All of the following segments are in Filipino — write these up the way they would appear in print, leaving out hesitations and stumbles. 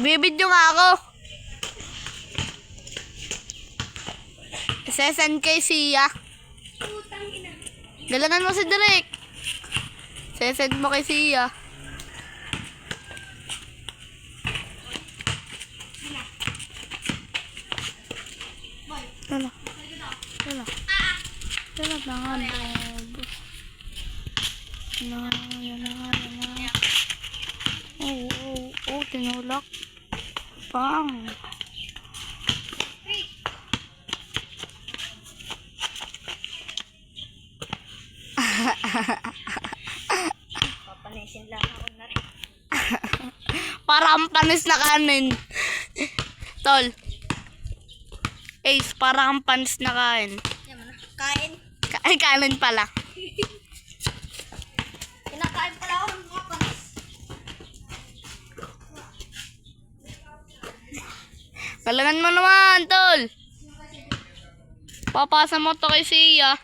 Nagbibidyo nga ako. Sesend kay Sia. Galangan mo si Derek. Sesend mo kay Sia. Lala. Lala. Lala na nga. Oh, tinulak. Pang. Papanisin lang ako na rin. Parang panis na kanin. Tol. Ace, parang panis na kain. Yan mo na. Kain. Ay, kanin pala. Kinakain pala ako ng mga panis. Galangan mo naman, Tol. Papasa mo to kay Sia.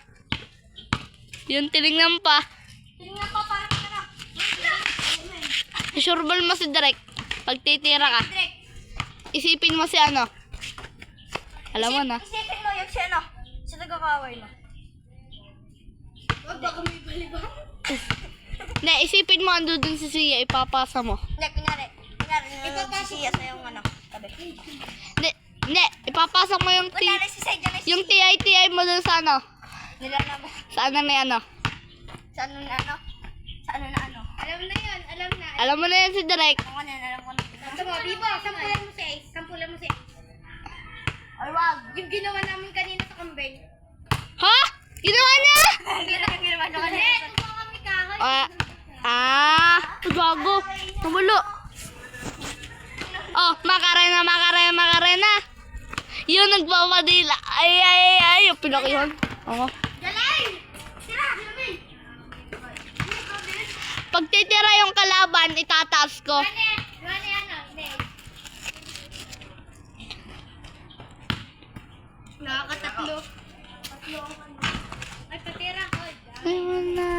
Yung tinignan pa. Tingnan pa parang ano. Isurbal mo si Derek. Pag titira ka. Direk. Isipin mo si ano. Alam mo na. Isipin mo yung si ano. Si nagkakaway mo. Wag baka may balibang. Ne, isipin mo ando dun si Sia. Ipapasa mo. Hindi, kunyari ipapasok siya sa yung ano. Tabi. Ne, ipapasok mo yung Kunyari si Sai dyan. yung TI mo dun sa ano. Nilala mo. Sa ano na ano. Sa ano na ano. Sa ano na ano. Alam na yun. Alam na. Alam mo na yan si Derek. Ako na, alam ko na. Ito mo, Bibo. Sampulan mo si Ace. Sampulan mo si Ace. Ay, wag. Yung ginawa namin kanina sa kambing. Ha? Ginawa niya? Yung ginawa nyo kanina. Ito mo kami kahoy. Gago. Tumulo. Oh, Macarena. Yun, nagpapadila. Ay, yung pinakihan. Oo. Galay! Tira! Galay! Pag titira yung kalaban, itataas ko. Rane ano? Nakakatatlo. Tatlo. Ay, patira ko. Ay, wala.